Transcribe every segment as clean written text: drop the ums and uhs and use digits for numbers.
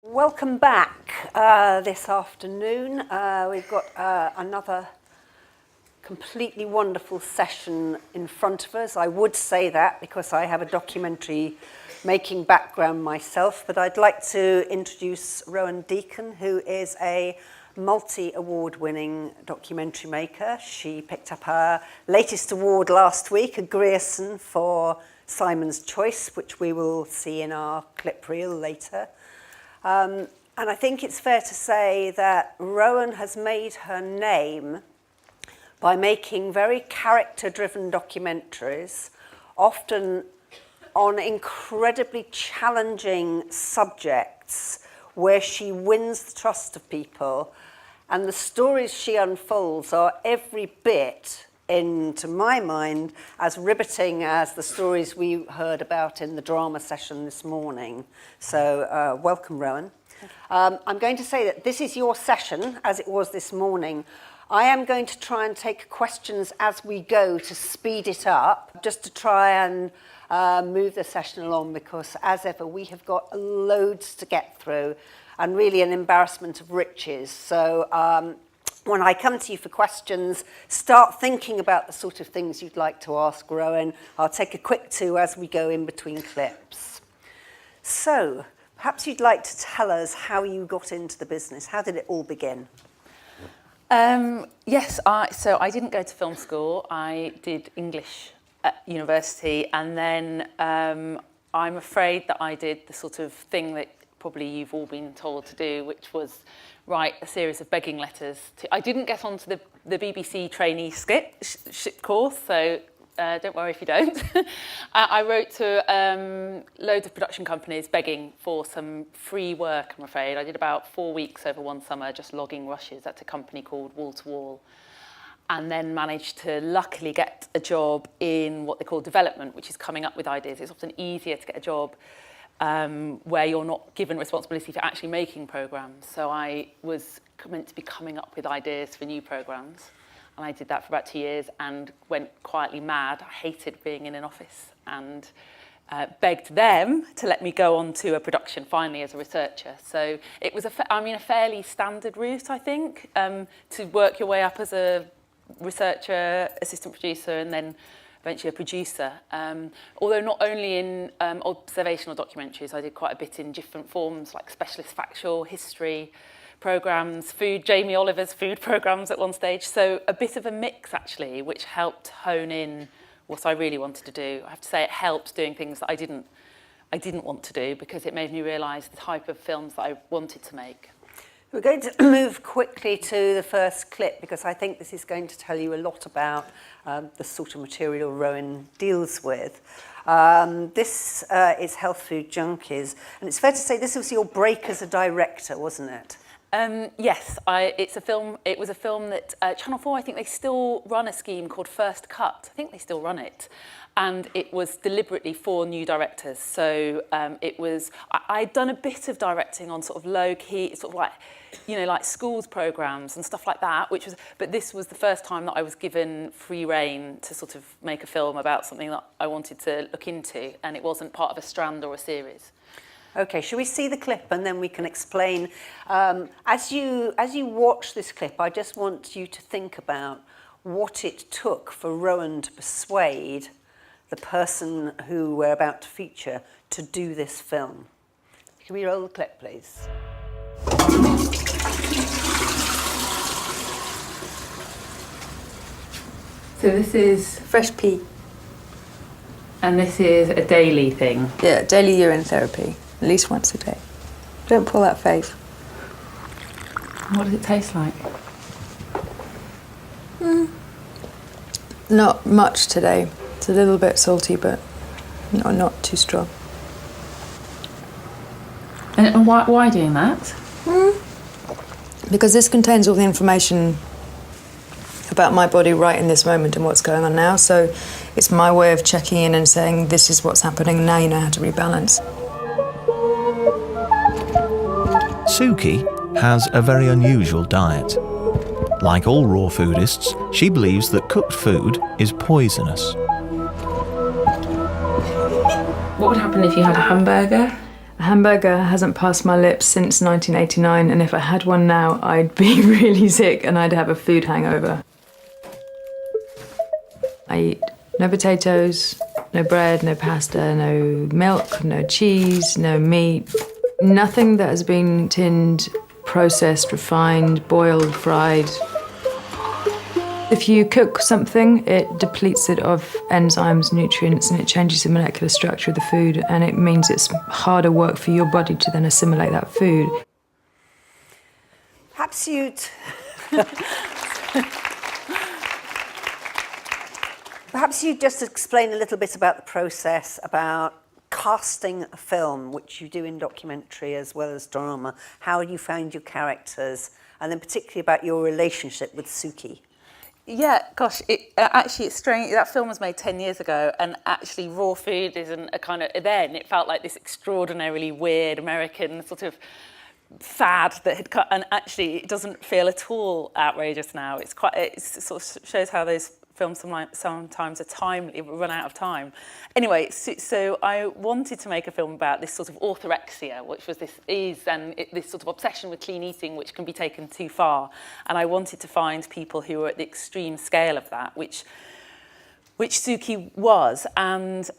Welcome back this afternoon. We've got another completely wonderful session in front of us. I would say that because I have a documentary making background myself, but I'd like to introduce Rowan Deacon, who is a multi-award winning documentary maker. She picked up her latest award last week, a Grierson for Simon's Choice, which we will see in our clip reel later. And I think it's fair to say that Rowan has made her name by making very character-driven documentaries, often on incredibly challenging subjects where she wins the trust of people. And the stories she unfolds are every bit, to my mind, as riveting as the stories we heard about in the drama session this morning. So welcome, Rowan. I'm going to say that this is your session, as it was this morning. I am going to try and take questions as we go to speed it up, just to try and move the session along, because as ever, we have got loads to get through and really an embarrassment of riches. So when I come to you for questions, start thinking about the sort of things you'd like to ask Rowan. I'll take a quick two as we go in between clips. So perhaps you'd like to tell us how you got into the business. How did it all begin? Yes, so I didn't go to film school. I did English at university, and then I'm afraid that I did the sort of thing that probably you've all been told to do, which was write a series of begging letters. I didn't get onto the BBC trainee ship course, so don't worry if you don't. I wrote to loads of production companies begging for some free work, I'm afraid. I did about 4 weeks over one summer just logging rushes at a company called Wall to Wall, and then managed to luckily get a job in what they call development, which is coming up with ideas. It's often easier to get a job where you're not given responsibility for actually making programmes. So I was meant to be coming up with ideas for new programmes. And I did that for about 2 years and went quietly mad. I hated being in an office and begged them to let me go on to a production finally as a researcher. So it was a fairly standard route, I think, to work your way up as a researcher, assistant producer, and then eventually a producer. Although not only in observational documentaries, I did quite a bit in different forms, like specialist factual, history programmes, Jamie Oliver's food programmes at one stage. So a bit of a mix, actually, which helped hone in what I really wanted to do. I have to say it helped doing things that I didn't want to do, because it made me realise the type of films that I wanted to make. We're going to move quickly to the first clip, because I think this is going to tell you a lot about the sort of material Rowan deals with. This is Health Food Junkies, and it's fair to say this was your break as a director, wasn't it? Yes, it was a film that Channel 4, I think they still run a scheme called First Cut. I think they still run it. And it was deliberately for new directors. So I'd done a bit of directing on sort of low key, sort of like schools programmes and stuff like that, but this was the first time that I was given free rein to sort of make a film about something that I wanted to look into, and it wasn't part of a strand or a series. Okay, shall we see the clip and then we can explain? As you watch this clip, I just want you to think about what it took for Rowan to persuade the person who we're about to feature to do this film. Can we roll the clip, please? So this is Fresh pea. And this is a daily thing? Yeah, daily urine therapy, at least once a day. Don't pull that face. What does it taste like? Not much today. It's a little bit salty, but not too strong. And why doing that? Because this contains all the information about my body right in this moment and what's going on now. So it's my way of checking in and saying, this is what's happening, now you know how to rebalance. Suki has a very unusual diet. Like all raw foodists, she believes that cooked food is poisonous. What would happen if you had a hamburger, a A hamburger hasn't passed my lips since 1989, and if I had one now, I'd be really sick and I'd have a food hangover. I eat no potatoes, no bread, no pasta, no milk, no cheese, no meat. Nothing that has been tinned, processed, refined, boiled, fried. If you cook something, it depletes it of enzymes, nutrients, and it changes the molecular structure of the food, and it means it's harder work for your body to then assimilate that food. Perhaps you'd... Perhaps you'd just explain a little bit about the process, about casting a film, which you do in documentary as well as drama, how you found your characters, and then particularly about your relationship with Suki. Yeah, gosh, actually it's strange. That film was made 10 years ago, and actually raw food isn't a kind of... Then it felt like this extraordinarily weird American sort of fad that had cut, and actually it doesn't feel at all outrageous now. It sort of shows how those films sometimes are timely, run out of time. Anyway, so I wanted to make a film about this sort of orthorexia, which was this sort of obsession with clean eating, which can be taken too far. And I wanted to find people who were at the extreme scale of that, which Suki was. And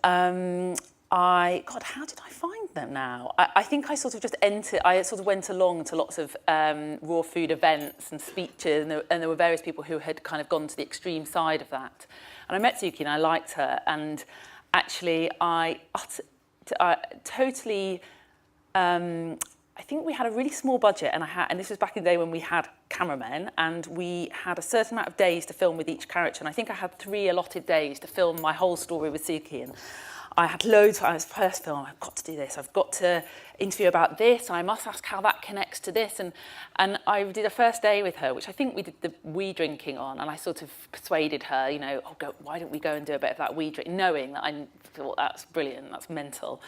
God, how did I find them now? I think I sort of just I sort of went along to lots of raw food events and speeches, and there were various people who had kind of gone to the extreme side of that. And I met Suki and I liked her, and actually I totally, I think we had a really small budget, and this was back in the day when we had cameramen, and we had a certain amount of days to film with each character, and I think I had 3 allotted days to film my whole story with Suki. And I had loads. I was first film. I've got to do this. I've got to interview about this. And I must ask how that connects to this. And I did a first day with her, which I think we did the wee drinking on. And I sort of persuaded her, why don't we go and do a bit of that wee drink, knowing that I thought that's brilliant, that's mental.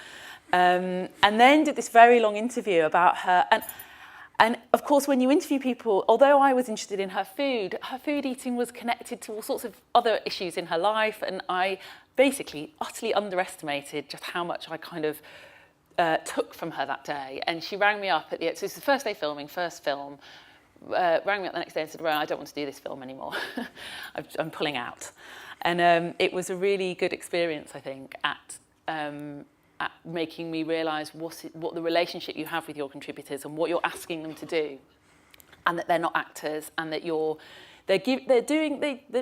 And then did this very long interview about her. And of course, when you interview people, although I was interested in her food eating was connected to all sorts of other issues in her life. And I basically utterly underestimated just how much I kind of took from her that day. And she rang me up so this is the first day filming, first film, rang me up the next day and said, Rowan, I don't want to do this film anymore. I'm pulling out. And it was a really good experience, I think, at making me realise what the relationship you have with your contributors and what you're asking them to do, and that they're not actors, and that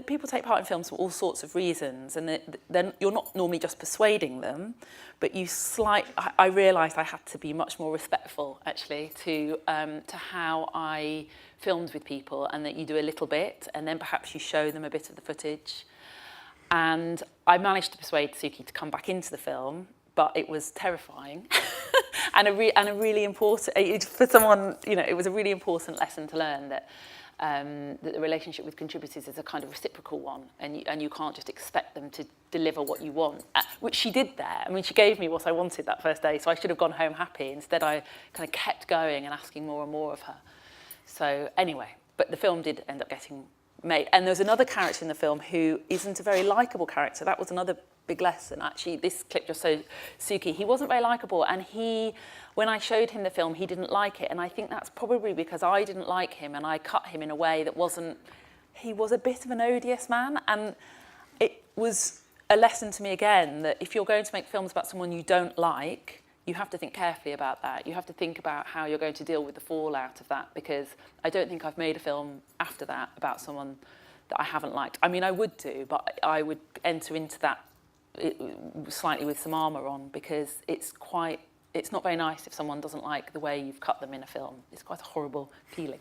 people take part in films for all sorts of reasons, and you're not normally just persuading them, but I realised I had to be much more respectful, actually, to how I filmed with people, and that you do a little bit, and then perhaps you show them a bit of the footage. And I managed to persuade Suki to come back into the film, but it was terrifying and a really important, for someone, it was a really important lesson to learn that the relationship with contributors is a kind of reciprocal one, and you can't just expect them to deliver what you want, which she did there. I mean, she gave me what I wanted that first day, so I should have gone home happy. Instead, I kind of kept going and asking more and more of her. So anyway, but the film did end up getting made. And there's another character in the film who isn't a very likeable character. That was another big lesson. Actually, this clip just showed Suki. He wasn't very likeable, and when I showed him the film, he didn't like it. And I think that's probably because I didn't like him, and I cut him in a way that wasn't... He was a bit of an odious man, and it was a lesson to me again that if you're going to make films about someone you don't like, you have to think carefully about that. You have to think about how you're going to deal with the fallout of that, because I don't think I've made a film after that about someone that I haven't liked. I mean, I would do, but I would enter into that slightly with some armour on, because it's not very nice if someone doesn't like the way you've cut them in a film. It's quite a horrible feeling.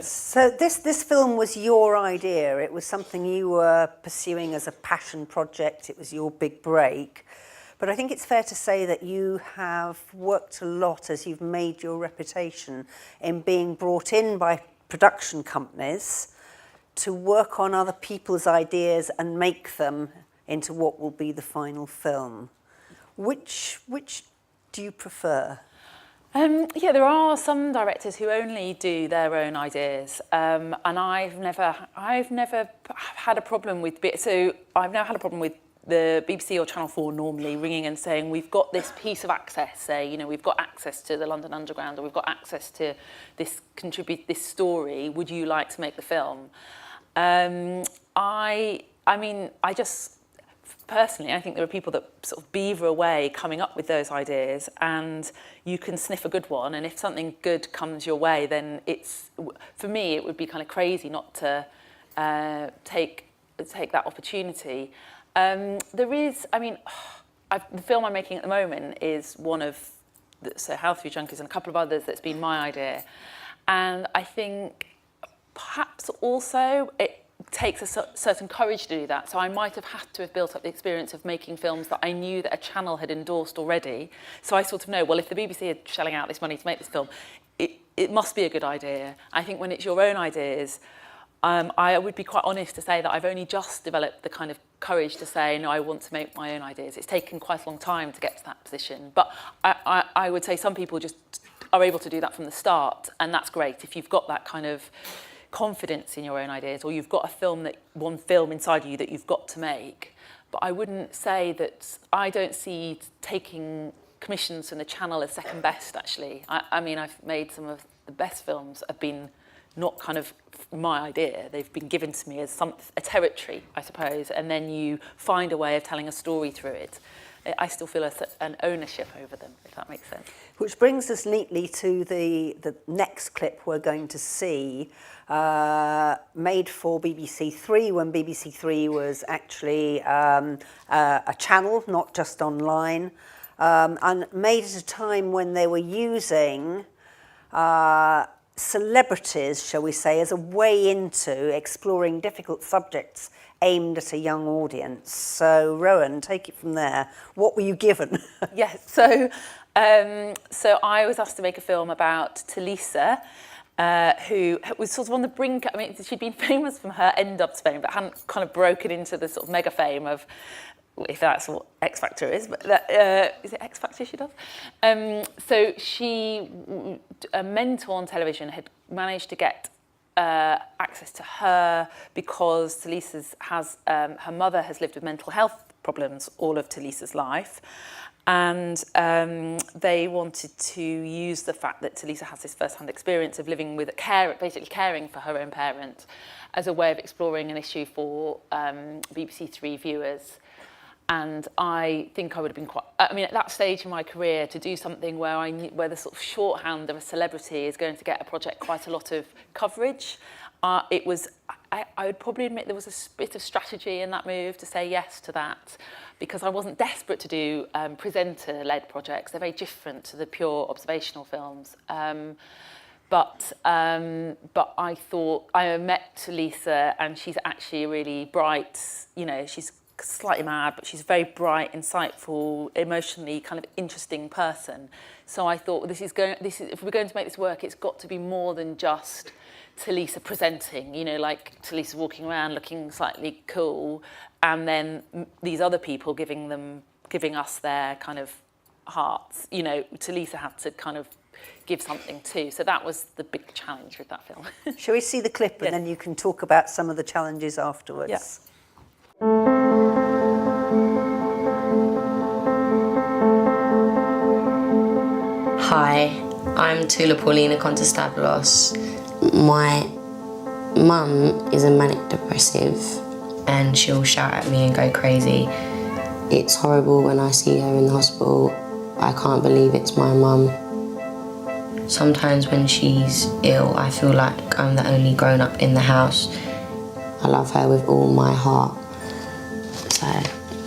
So this film was your idea. It was something you were pursuing as a passion project. It was your big break. But I think it's fair to say that you have worked a lot as you've made your reputation in being brought in by production companies to work on other people's ideas and make them into what will be the final film. Which do you prefer? Yeah, there are some directors who only do their own ideas, and I've never had a problem with. So I've never had a problem with the BBC or Channel 4 normally ringing and saying, we've got this piece of access, say, you know, we've got access to the London Underground, or we've got access to this story, would you like to make the film? I just, personally, I think there are people that sort of beaver away coming up with those ideas, and you can sniff a good one, and if something good comes your way, then for me, it would be kind of crazy not to take that opportunity. There is, the film I'm making at the moment is one of, Health Food Junkies, and a couple of others that's been my idea. And I think perhaps also it takes a certain courage to do that. So I might have had to have built up the experience of making films that I knew that a channel had endorsed already. So I sort of know, well, if the BBC are shelling out this money to make this film, it must be a good idea. I think when it's your own ideas, I would be quite honest to say that I've only just developed the kind of courage to say, no, I want to make my own ideas. It's taken quite a long time to get to that position. But I would say some people just are able to do that from the start, and that's great. If you've got that kind of confidence in your own ideas, or you've got one film inside you that you've got to make. But I wouldn't say that, I don't see taking commissions from the channel as second best, actually. I mean, I've made some of the best films have been not kind of my idea. They've been given to me as a territory, I suppose, and then you find a way of telling a story through it. I still feel an ownership over them, if that makes sense. Which brings us neatly to the next clip we're going to see, made for BBC Three, when BBC Three was actually a channel, not just online, and made at a time when they were using celebrities, shall we say, as a way into exploring difficult subjects aimed at a young audience. So, Rowan, take it from there. What were you given? Yes, so I was asked to make a film about Tulisa, who was sort of on the brink. I mean, she'd been famous from her end-ups fame, but hadn't kind of broken into the sort of mega fame of, if that's what X Factor is, but is it X Factor she does? So a mentor on television had managed to get access to her because her mother has lived with mental health problems all of Tulisa's life. And they wanted to use the fact that Tulisa has this first-hand experience of living with basically caring for her own parent, as a way of exploring an issue for BBC Three viewers. And I think I would have been at that stage in my career, to do something where the sort of shorthand of a celebrity is going to get a project quite a lot of coverage. I would probably admit there was a bit of strategy in that move to say yes to that, because I wasn't desperate to do presenter-led projects. They're very different to the pure observational films. But I thought, I met Tulisa, and she's actually a really bright, she's slightly mad, but she's a very bright, insightful, emotionally kind of interesting person. So I thought, if we're going to make this work, it's got to be more than just Tulisa presenting, like Tulisa walking around looking slightly cool, and then these other people giving us their kind of hearts. Tulisa had to kind of give something too. So that was the big challenge with that film. Shall we see the clip, and then you can talk about some of the challenges afterwards? Yeah. Hi, I'm Tula Paulina Contestavelos. My mum is a manic depressive, and she'll shout at me and go crazy. It's horrible when I see her in the hospital. I can't believe it's my mum. Sometimes when she's ill, I feel like I'm the only grown-up in the house. I love her with all my heart. So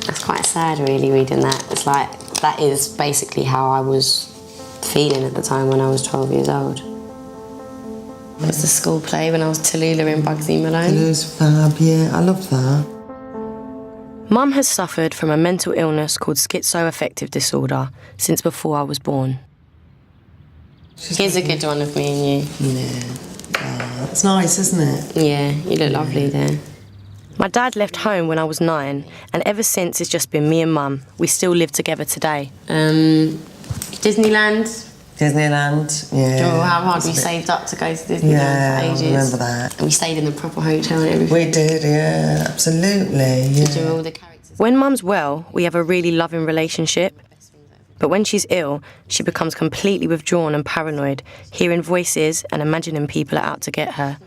that's quite sad, really, reading that. It's like, that is basically how I was feeling at the time when I was 12 years old. It was the school play when I was Tallulah in Bugsy Malone. It was fab, yeah, I love that. Mum has suffered from a mental illness called schizoaffective disorder since before I was born. Here's a good one of me and you. Yeah, it's nice, isn't it? Yeah, you look lovely there. My dad left home when I was 9, and ever since it's just been me and Mum. We still live together today. Disneyland, yeah. Do you remember how hard we saved up to go to Disneyland for ages? I remember that. And we stayed in the proper hotel and everything. We did, yeah, absolutely. Yeah. Did you remember all the characters When Mum's well, we have a really loving relationship. But when she's ill, she becomes completely withdrawn and paranoid, hearing voices and imagining people are out to get her.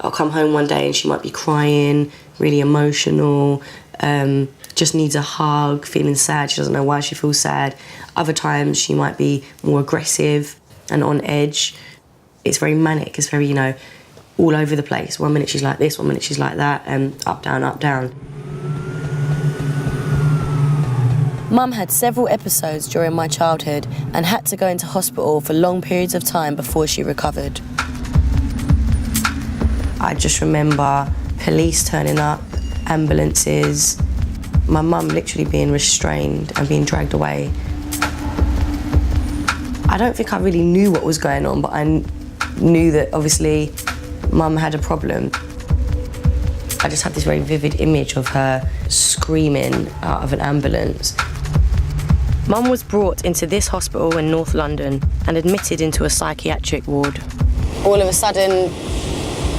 I'll come home one day and she might be crying, really emotional, just needs a hug, feeling sad. She doesn't know why she feels sad. Other times she might be more aggressive and on edge. It's very manic, it's very, all over the place. 1 minute she's like this, 1 minute she's like that, and up, down, up, down. Mum had several episodes during my childhood and had to go into hospital for long periods of time before she recovered. I just remember police turning up, ambulances, my mum literally being restrained and being dragged away. I don't think I really knew what was going on, but I knew that obviously Mum had a problem. I just had this very vivid image of her screaming out of an ambulance. Mum was brought into this hospital in North London and admitted into a psychiatric ward. All of a sudden,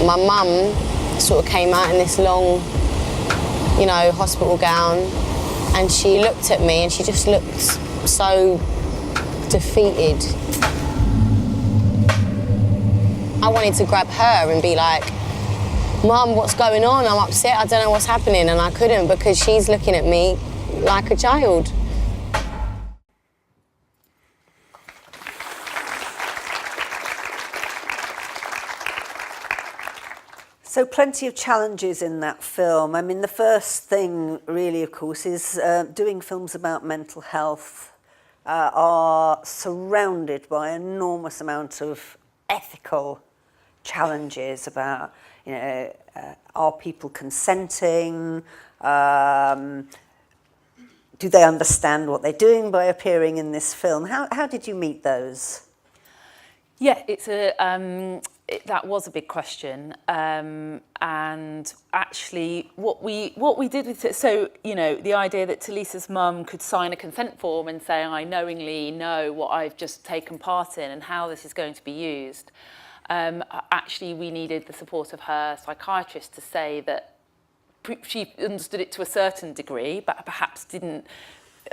my mum sort of came out in this long, hospital gown, and she looked at me and she just looked so defeated. I wanted to grab her and be like, Mum, what's going on? I'm upset, I don't know what's happening, and I couldn't because she's looking at me like a child. So plenty of challenges in that film. I mean, the first thing really, of course, is doing films about mental health are surrounded by an enormous amount of ethical challenges about, are people consenting? Do they understand what they're doing by appearing in this film? How did you meet those? Yeah, that was a big question, and actually what we did with it, so the idea that Tulas's mum could sign a consent form and say, I knowingly know what I've just taken part in and how this is going to be used. Actually, we needed the support of her psychiatrist to say that she understood it to a certain degree, but perhaps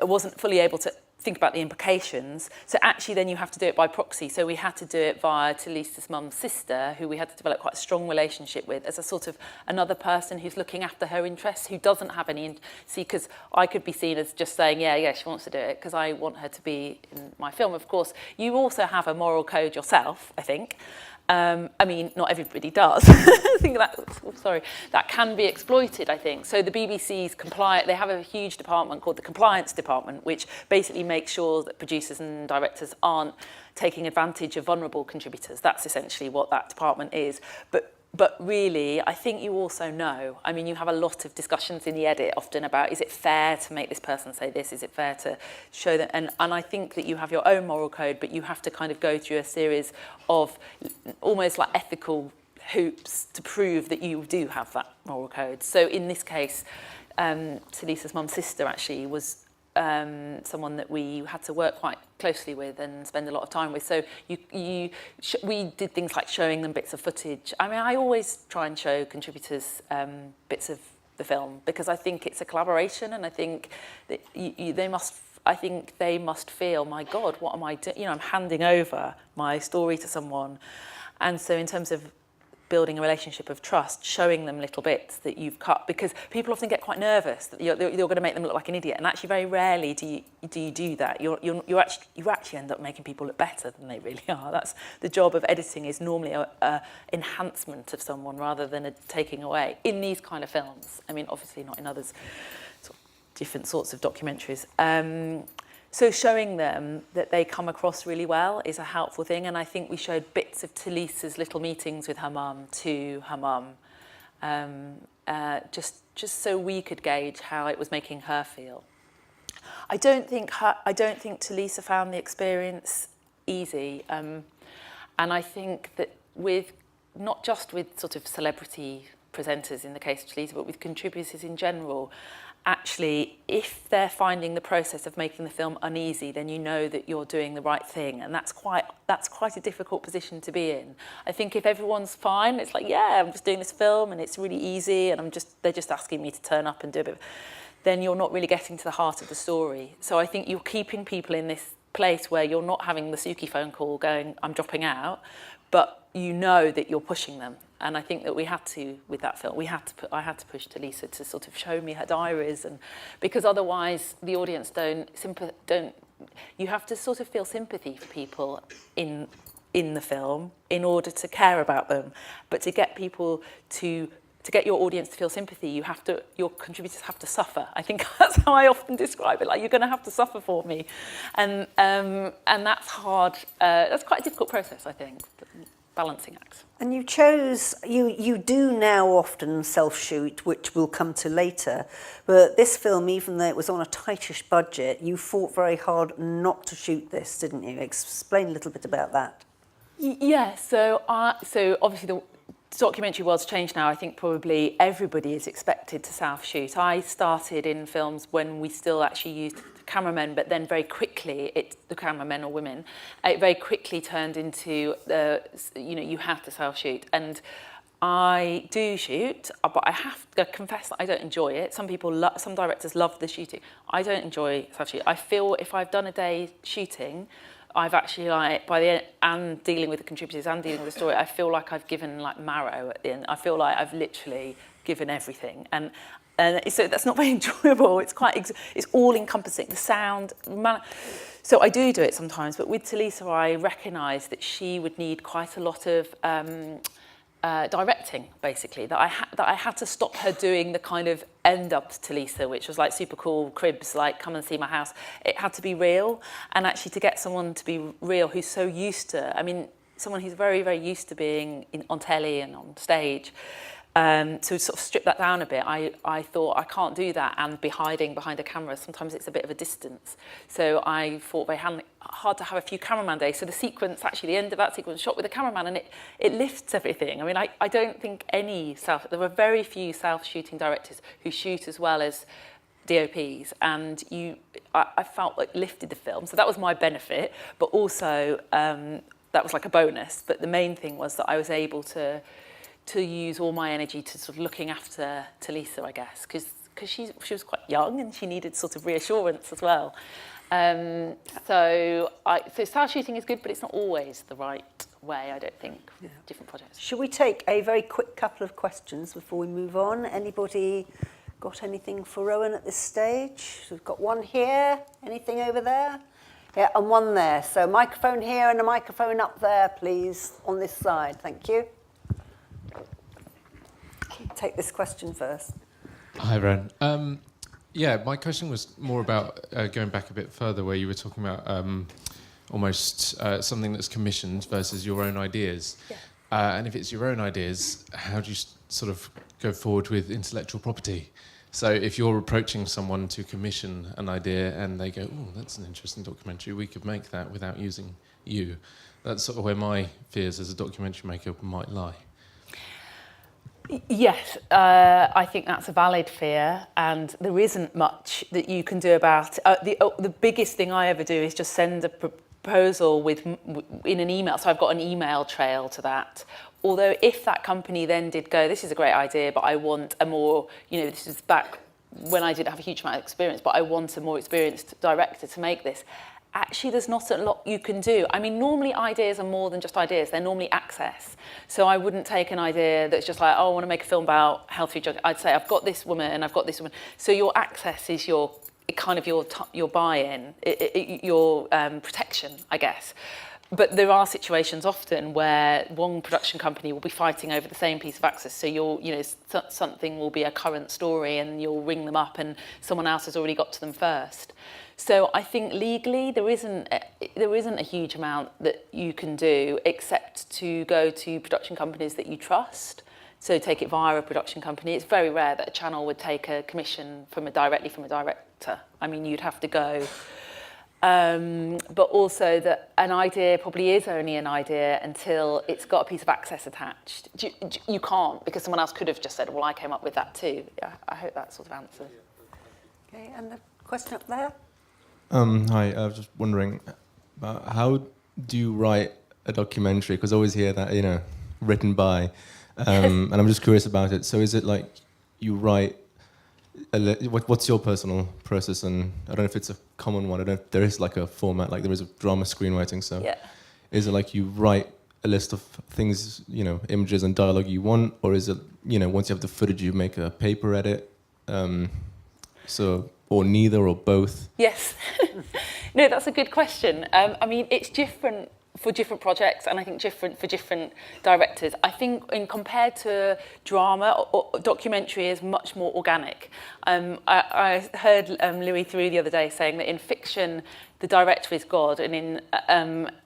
wasn't fully able to think about the implications. So actually then you have to do it by proxy. So we had to do it via Tulas's mum's sister, who we had to develop quite a strong relationship with as a sort of another person who's looking after her interests, who doesn't have any... See, because I could be seen as just saying, yeah, she wants to do it, because I want her to be in my film. Of course, you also have a moral code yourself, I think. I mean, not everybody does. I think that can be exploited, I think. So the BBC's they have a huge department called the Compliance Department, which basically makes sure that producers and directors aren't taking advantage of vulnerable contributors. That's essentially what that department is. But really, I think you also know, I mean, you have a lot of discussions in the edit often about, is it fair to make this person say this? Is it fair to show that? And I think that you have your own moral code, but you have to kind of go through a series of almost like ethical hoops to prove that you do have that moral code. So in this case, Tulas's mum's sister actually was someone that we had to work quite closely with and spend a lot of time with. So we did things like showing them bits of footage. I mean, I always try and show contributors bits of the film because I think it's a collaboration, and I think that they must feel, my God, what am I doing? I'm handing over my story to someone. And so in terms of building a relationship of trust, showing them little bits that you've cut, because people often get quite nervous that you're going to make them look like an idiot, and actually very rarely do you do that. You actually end up making people look better than they really are. That's the job of editing, is normally a enhancement of someone rather than a taking away in these kind of films. I mean, obviously not in others, different sorts of documentaries. So showing them that they come across really well is a helpful thing, and I think we showed bits of Tulas's little meetings with her mum to her mum, just so we could gauge how it was making her feel. I don't think Tulasa found the experience easy, and I think that not just with sort of celebrity presenters in the case of Tulas, but with contributors in general. Actually, if they're finding the process of making the film uneasy, then you know that you're doing the right thing, and that's quite a difficult position to be in. I think if everyone's fine, it's like, yeah, I'm just doing this film and it's really easy, and they're just asking me to turn up and do a bit, then you're not really getting to the heart of the story. So I think you're keeping people in this place where you're not having the Suki phone call going, I'm dropping out, but you know that you're pushing them. And I think that we had to, with that film, I had to push Tulisa to sort of show me her diaries, and because otherwise the audience don't. You have to sort of feel sympathy for people in the film in order to care about them. But to get people to get your audience to feel sympathy, your contributors have to suffer. I think that's how I often describe it. Like, you're going to have to suffer for me, and that's hard. That's quite a difficult process, I think. Balancing act. And you do now often self-shoot, which we'll come to later, but this film, even though it was on a tightish budget, you fought very hard not to shoot this, didn't you? Explain a little bit about that. Yeah, so obviously the documentary world's changed now. I think probably everybody is expected to self-shoot. I started in films when we still actually used cameramen, but then very quickly, the cameramen or women, it very quickly turned into, you have to self-shoot. And I do shoot, but I have to confess that I don't enjoy it. Some directors love the shooting. I don't enjoy self-shoot. I feel if I've done a day shooting, I've actually, like, by the end, and dealing with the contributors and dealing with the story, I feel like I've given, like, marrow at the end. I feel like I've literally given everything. And so that's not very enjoyable. It's it's all-encompassing, the sound. So I do it sometimes, but with Tulisa, I recognised that she would need quite a lot of directing, basically, that I had to stop her doing the kind of end-up Tulisa, which was like super cool cribs, like come and see my house. It had to be real, and actually to get someone to be real who's so used to, someone who's very, very used to being on telly and on stage, to sort of strip that down a bit, I thought I can't do that and be hiding behind a camera. Sometimes it's a bit of a distance. So I thought very hard to have a few cameraman days. So the sequence, actually the end of that sequence, shot with a cameraman, and it lifts everything. I don't think there are very few self-shooting directors who shoot as well as DOPs, and I felt like lifted the film. So that was my benefit, but also that was like a bonus. But the main thing was that I was able to use all my energy to sort of looking after Tulisa, I guess, because she was quite young and she needed sort of reassurance as well. So self-shooting is good, but it's not always the right way, I don't think, with different projects. Should we take a very quick couple of questions before we move on? Anybody got anything for Rowan at this stage? We've got one here. Anything over there? Yeah, and one there. So microphone here and a microphone up there, please, on this side. Thank you. Take this question first. Hi, Ren. My question was more about going back a bit further, where you were talking about almost something that's commissioned versus your own ideas. Yeah. And if it's your own ideas, how do you sort of go forward with intellectual property? So if you're approaching someone to commission an idea and they go, oh, that's an interesting documentary, we could make that without using you. That's sort of where my fears as a documentary maker might lie. Yes, I think that's a valid fear, and there isn't much that you can do about it. The biggest thing I ever do is just send a proposal in an email, so I've got an email trail to that. Although if that company then did go, this is a great idea, but I want a more, this is back when I didn't have a huge amount of experience, but I want a more experienced director to make this. Actually, there's not a lot you can do. Normally ideas are more than just ideas. They're normally access. So I wouldn't take an idea that's just like, oh, I want to make a film about health food. I'd say, I've got this woman and I've got this woman. So your access is your buy-in, your protection, I guess. But there are situations often where one production company will be fighting over the same piece of access. So something will be a current story and you'll ring them up and someone else has already got to them first. So I think legally there isn't a huge amount that you can do except to go to production companies that you trust. So take it via a production company. It's very rare that a channel would take a commission directly from a director. You'd have to go but also that an idea probably is only an idea until it's got a piece of access attached. You can't, because someone else could have just said, well, I came up with that too. Yeah, I hope that sort of answers. Okay, and the question up there? Hi, I was just wondering, how do you write a documentary? Because I always hear that, you know, written by, and I'm just curious about it. So is it like you write, what's your personal process? And I don't know if it's a common one. I don't know if there is like a format, like there is a drama screenwriting. So Yeah. is it like you write a list of things, you know, images and dialogue you want? Or is it, you know, once you have the footage, you make a paper edit? Or neither, or both? Yes. No, that's a good question. I mean, it's different for different projects, and I think different for different directors. I think in compared to drama, or documentary is much more organic. I heard Louis Theroux the other day saying that in fiction, the director is God, and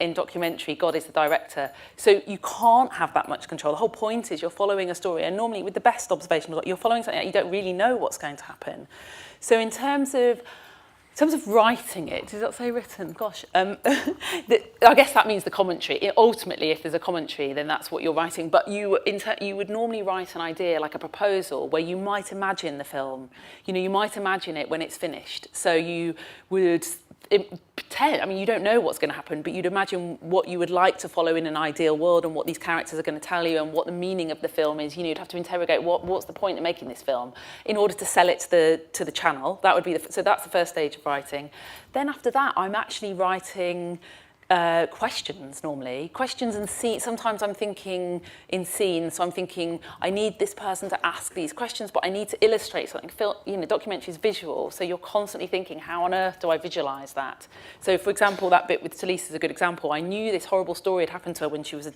in documentary, God is the director. So you can't have that much control. The whole point is you're following a story, and normally with the best observation, you're following something that you don't really know what's going to happen. So in terms of writing it, does that say written? Gosh, I guess that means the commentary. Ultimately, if there's a commentary, then that's what you're writing. But you would normally write an idea, like a proposal, where you might imagine the film. You know, you might imagine it when it's finished. So you would pretend, I mean, you don't know what's going to happen, but you'd imagine what you would like to follow in an ideal world and what these characters are going to tell you and what the meaning of the film is. You know, you'd have to interrogate what's the point of making this film in order to sell it to the channel. That would be so that's the first stage of writing. Then after that, I'm actually writing questions normally. Questions and scenes. Sometimes I'm thinking in scenes, so I'm thinking I need this person to ask these questions, but I need to illustrate something. You know, documentary is visual, so you're constantly thinking, how on earth do I visualise that? So, for example, that bit with Tulas is a good example. I knew this horrible story had happened to her when she was a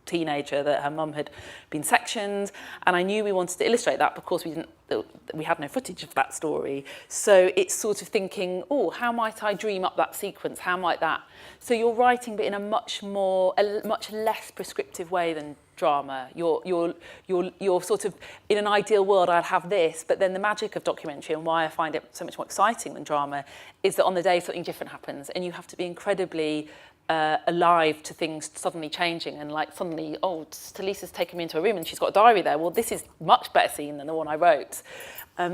teenager, that her mum had been sectioned, and I knew we wanted to illustrate that. Of course, we had no footage of that story, so it's sort of thinking, oh, how might I dream up that sequence? How might that? So you're writing, but in a much less prescriptive way than drama. You're sort of, in an ideal world, I'd have this, but then the magic of documentary and why I find it so much more exciting than drama is that on the day something different happens, and you have to be incredibly alive to things suddenly changing, and like suddenly, oh, Tulas taken me into a room and she's got a diary there. Well, this is much better scene than the one I wrote.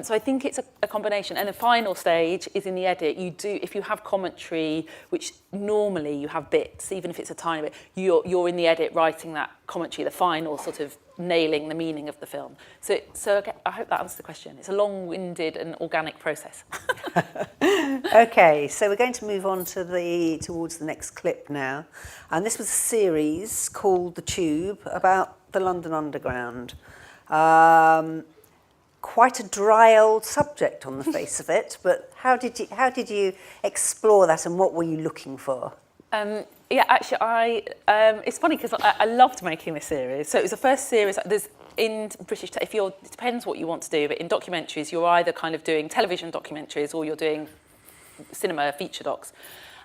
So I think it's a combination. And the final stage is in the edit. If you have commentary, which normally you have bits, even if it's a tiny bit, you're in the edit writing that commentary, the final sort of nailing the meaning of the film. So okay, I hope that answers the question. It's a long-winded and organic process. Okay, so we're going to move on towards the next clip now. And this was a series called The Tube about the London Underground. Quite a dry old subject on the face of it, but how did you explore that, and what were you looking for? Yeah, actually, it's funny because I loved making this series. So it was the first series. There's in British, it depends what you want to do, but in documentaries, you're either kind of doing television documentaries or you're doing cinema feature docs.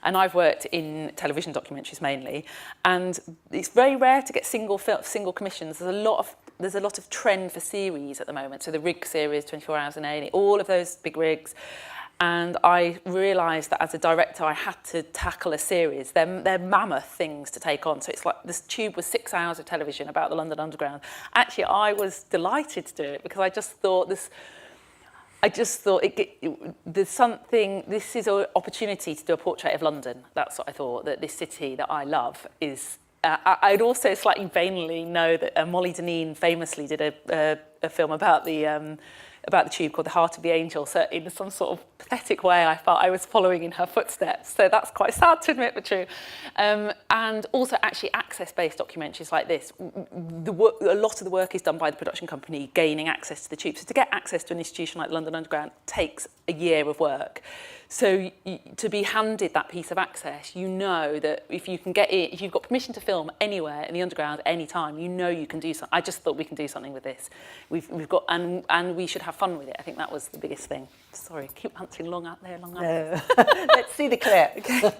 And I've worked in television documentaries mainly, and it's very rare to get single commissions. There's a lot of trend for series at the moment. So the Rig series, 24 Hours in A&E, all of those big rigs. And I realised that as a director, I had to tackle a series. They're mammoth things to take on. So it's like this Tube was 6 hours of television about the London Underground. Actually, I was delighted to do it because I just thought there's something, this is an opportunity to do a portrait of London. That's what I thought, that this city that I love is. I'd also slightly vainly know that Molly Dineen famously did a film about the Tube called The Heart of the Angel. So in some sort of pathetic way, I felt I was following in her footsteps. So that's quite sad to admit, but true. And also actually access-based documentaries like this, a lot of the work is done by the production company gaining access to the Tube. So to get access to an institution like London Underground takes a year of work. So to be handed that piece of access, you know that if you can get in, if you've got permission to film anywhere in the Underground at any time, you know you can do something. I just thought we can do something with this. We've got, and we should have fun with it. I think that was the biggest thing. Sorry, keep answering long out there, long out there. No. Let's see the clip. Okay.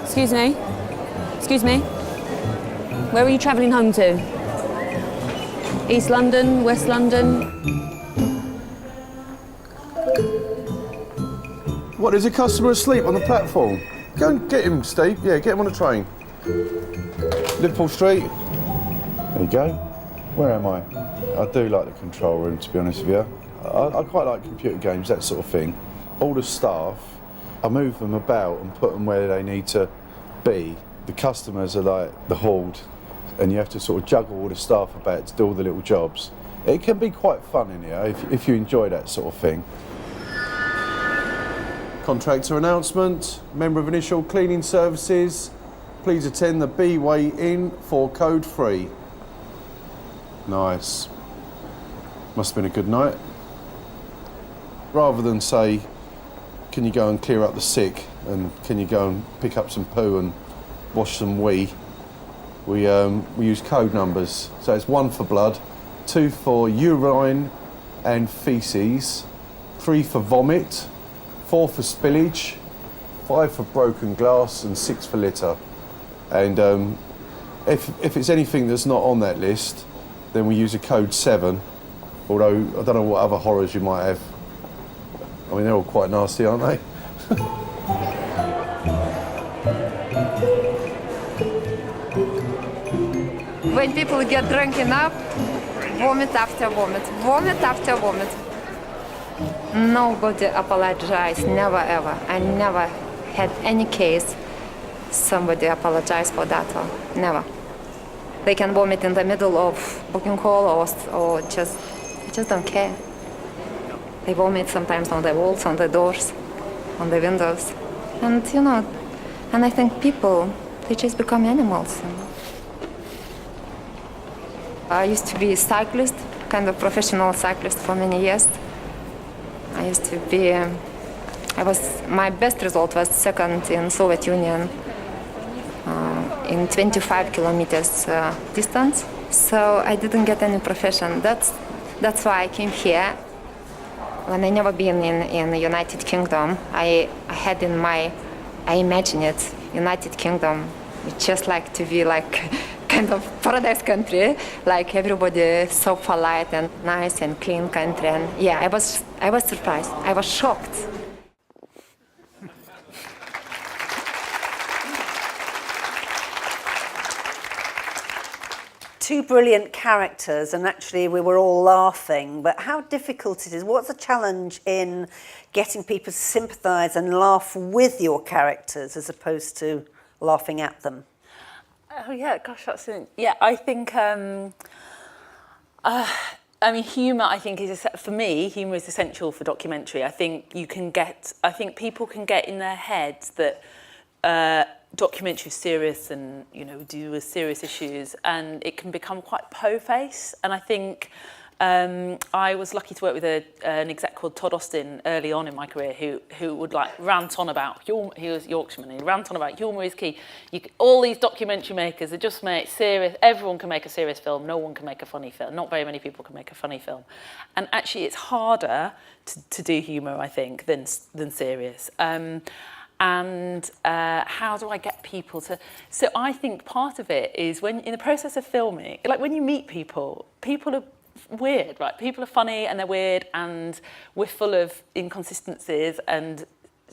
Excuse me? Excuse me? Where are you travelling home to? East London, West London. What, is a customer asleep on the platform? Go and get him, Steve. Yeah, get him on the train. Liverpool Street. There you go. Where am I? I do like the control room, to be honest with you. I quite like computer games, that sort of thing. All the staff, I move them about and put them where they need to be. The customers are like the horde, and you have to sort of juggle all the staff about to do all the little jobs. It can be quite fun in here if you enjoy that sort of thing. Contractor announcement. Member of Initial Cleaning Services, please attend the B-Way in for code 3. Nice. Must have been a good night. Rather than say, can you go and clear up the sick, and can you go and pick up some poo and wash some wee, we use code numbers. So it's 1 for blood, 2 for urine and faeces, 3 for vomit, 4 for spillage, 5 for broken glass, and 6 for litter. And if it's anything that's not on that list, then we use a code 7, although I don't know what other horrors you might have. I mean, they're all quite nasty, aren't they? When people get drunk enough, vomit after vomit, vomit after vomit. Nobody apologized, never ever. I never had any case somebody apologize for that, or never. They can vomit in the middle of booking hall or just don't care. They vomit sometimes on the walls, on the doors, on the windows. And and I think people, they just become animals. I used to be a cyclist, kind of professional cyclist for many years. I used to be, my best result was second in Soviet Union in 25 kilometers distance. So I didn't get any profession. That's why I came here. When I never been in the United Kingdom, I imagine it, United Kingdom, it's just like to be like kind of paradise country, like everybody so polite and nice and clean country. And yeah, I was surprised. I was shocked. Two brilliant characters, and actually we were all laughing, but how difficult it is. What's the challenge in getting people to sympathise and laugh with your characters as opposed to laughing at them? Oh yeah, gosh, I think, humour, I think, for me, humour is essential for documentary. I think people can get in their heads that documentary is serious and, do with serious issues, and it can become quite po-face. And I think I was lucky to work with an exec called Todd Austin early on in my career who would rant on about humour. He was Yorkshireman, and he rant on about humour is key. All these documentary makers are just make serious. Everyone can make a serious film. No one can make a funny film. Not very many people can make a funny film. And actually, it's harder to do humour, I think, than serious. And how do I get people to... So I think part of it is when in the process of filming, like when you meet people are weird, right? People are funny and they're weird, and we're full of inconsistencies and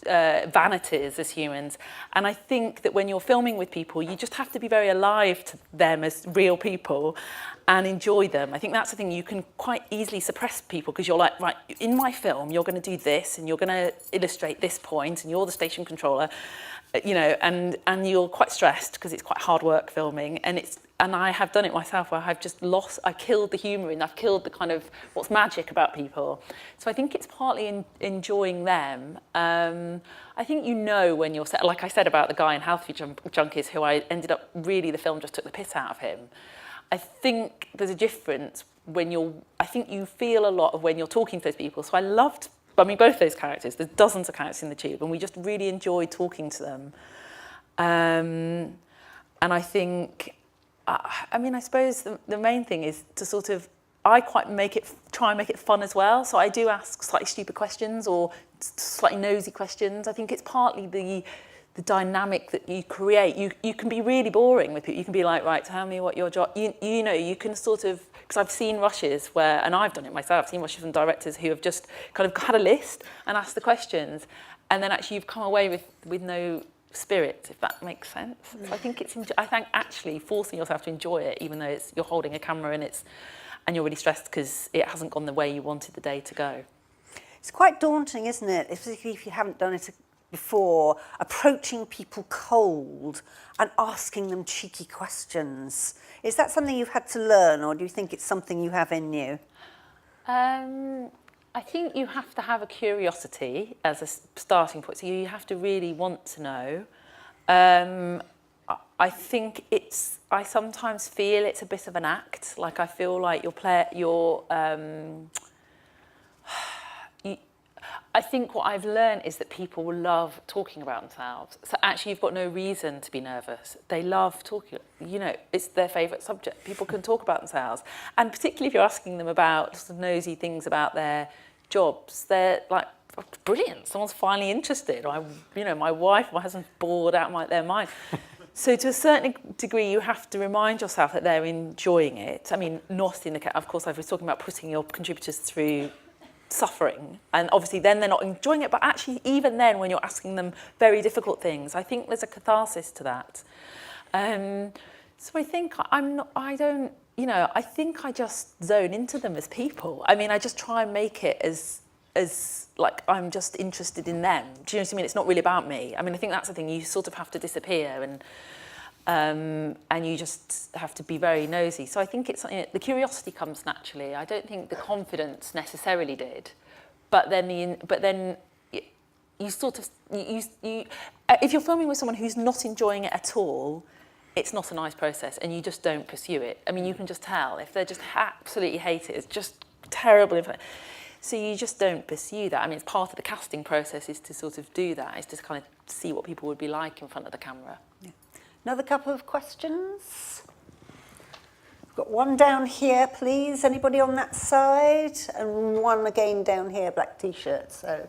vanities as humans. And I think that when you're filming with people, you just have to be very alive to them as real people and enjoy them. I think that's the thing. You can quite easily suppress people because you're like, right, in my film, you're going to do this and you're going to illustrate this point and you're the station controller, and you're quite stressed because it's quite hard work filming. And I have done it myself where I killed the humour and I've killed the kind of what's magic about people. So I think it's partly enjoying them. I think when you're set, like I said about the guy in Health Food Junkies, who I ended up the film just took the piss out of him. I think there's a difference I think you feel a lot of when you're talking to those people. So I loved, both those characters. There's dozens of characters in the Tube, and we just really enjoyed talking to them. And I think, I suppose the main thing is to sort of, I try and make it fun as well. So I do ask slightly stupid questions or slightly nosy questions. I think it's partly the dynamic that you create. You can be really boring with people. You can be like, right, tell me what your job... You know, you can sort of... Because I've seen rushes where, and I've done it myself, I've seen rushes from directors who have just kind of had a list and asked the questions, and then actually you've come away with no spirit, if that makes sense. So I think actually forcing yourself to enjoy it, even though you're holding a camera and you're really stressed because it hasn't gone the way you wanted the day to go. It's quite daunting, isn't it? Particularly if you haven't done it before, approaching people cold and asking them cheeky questions. Is that something you've had to learn, or do you think it's something you have in you? I think you have to have a curiosity as a starting point. So you have to really want to know. I think I sometimes feel it's a bit of an act. Like I feel like I think what I've learned is that people love talking about themselves. So actually you've got no reason to be nervous. They love talking, you know, it's their favourite subject. People can talk about themselves. And particularly if you're asking them about sort of nosy things about their jobs, they're like, oh, brilliant, someone's finally interested. My wife, my husband's bored out of their mind. So to a certain degree, you have to remind yourself that they're enjoying it. I mean, not in the case, of course, I was talking about putting your contributors through suffering, and obviously then they're not enjoying it, but actually even then when you're asking them very difficult things, I think there's a catharsis to that. So I think I think I just zone into them as people. I mean, I just try and make it as like I'm just interested in them. Do you know what I mean? It's not really about me. I mean, I think that's the thing, you sort of have to disappear and you just have to be very nosy. So I think it's something, the curiosity comes naturally. I don't think the confidence necessarily did, but then you sort of if you're filming with someone who's not enjoying it at all, it's not a nice process, and you just don't pursue it. I mean, you can just tell if they just absolutely hate it. It's just terrible. So you just don't pursue that. I mean, it's part of the casting process is to sort of do that, is to kind of see what people would be like in front of the camera. Yeah. Another couple of questions. We've got one down here, please. Anybody on that side? And one again down here, black T-shirt. So,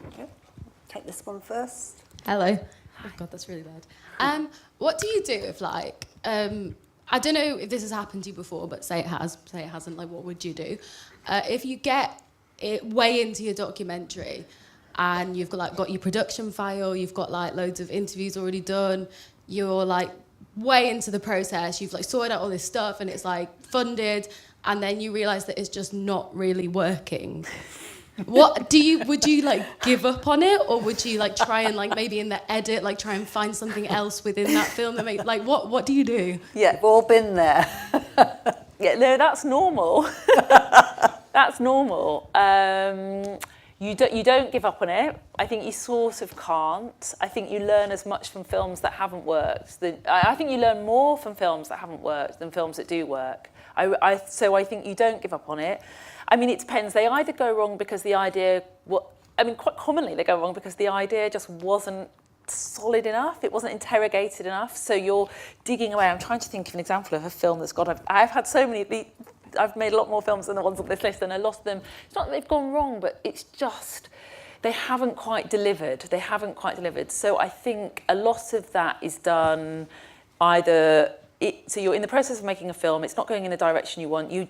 okay. Take this one first. Hello. Oh God, that's really loud. What do you do if, like, I don't know if this has happened to you before, but say it has, say it hasn't, like, what would you do? If you get it way into your documentary and you've got your production file, you've got, like, loads of interviews already done, you're, like, way into the process, you've, like, sorted out all this stuff and it's, like, funded, and then you realise that it's just not really working. Would you like give up on it, or would you like try and like maybe in the edit like try and find something else within that film that like what do you do? Yeah, we've all been there. Yeah, no, that's normal. That's normal. You don't give up on it. I think you sort of can't. I think you learn as much from films that haven't worked. I think you learn more from films that haven't worked than films that do work. So I think you don't give up on it. I mean, it depends. They either go wrong because the idea... quite commonly they go wrong because the idea just wasn't solid enough. It wasn't interrogated enough. So you're digging away. I'm trying to think of an example of a film that's got... I've had so many... I've made a lot more films than the ones on this list, and a lot of them... It's not that they've gone wrong, but it's just... They haven't quite delivered. So I think a lot of that is done either... So you're in the process of making a film, it's not going in the direction you want, you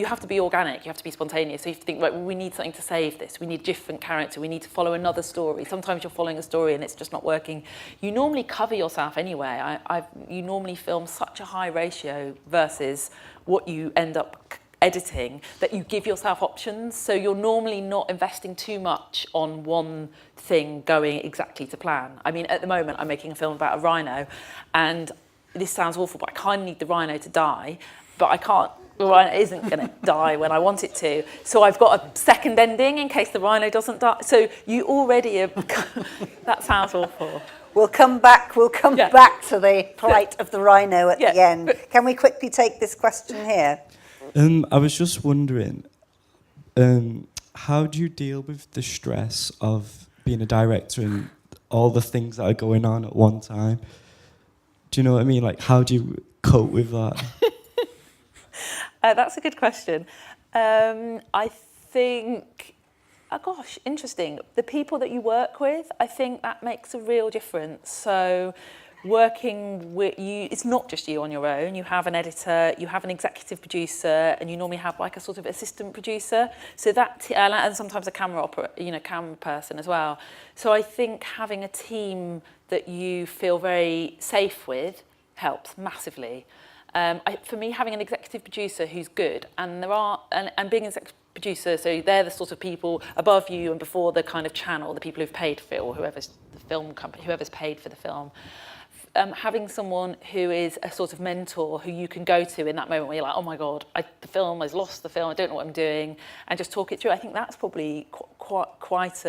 have to be organic, you have to be spontaneous, so you have to think, right, well, we need something to save this, we need a different character, we need to follow another story. Sometimes you're following a story and it's just not working. You normally cover yourself anyway. You normally film such a high ratio versus what you end up editing that you give yourself options, so you're normally not investing too much on one thing going exactly to plan. I mean, at the moment I'm making a film about a rhino, and this sounds awful, but I kind of need the rhino to die, but I can't, the rhino isn't going to die when I want it to. So I've got a second ending in case the rhino doesn't die. So you already, that sounds awful. We'll come back back to the plight of the rhino at the end. Can we quickly take this question here? I was just wondering, how do you deal with the stress of being a director and all the things that are going on at one time? Do you know what I mean? Like, how do you cope with that? That's a good question. I think gosh, interesting. The people that you work with, I think that makes a real difference. So working with you, it's not just you on your own. You have an editor, you have an executive producer, and you normally have like a sort of assistant producer. So that, and sometimes a camera camera person as well. So I think having a team that you feel very safe with helps massively. For me, having an executive producer who's good, and being an executive producer, so they're the sort of people above you and before the kind of channel, the people who've paid for it, or whoever's the film company, whoever's paid for the film. Having someone who is a sort of mentor who you can go to in that moment where you're like, oh my God, the film has lost the film, I don't know what I'm doing, and just talk it through. I think that's probably quite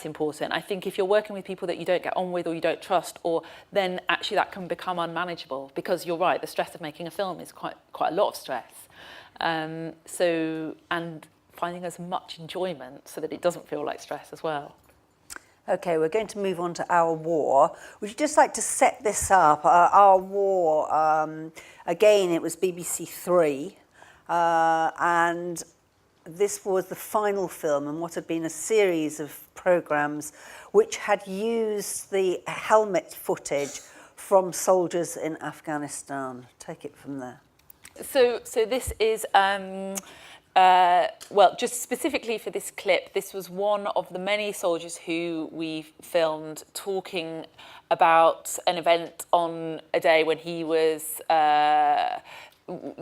important. I think if you're working with people that you don't get on with or you don't trust, or then actually that can become unmanageable, because you're right, the stress of making a film is quite a lot of stress. And finding as much enjoyment so that it doesn't feel like stress as well. Okay, we're going to move on to Our War. Would you just like to set this up? Our War, again, it was BBC Three, and this was the final film in what had been a series of programmes which had used the helmet footage from soldiers in Afghanistan. Take it from there. So this is, well, just specifically for this clip, this was one of the many soldiers who we filmed talking about an event on a day when he was...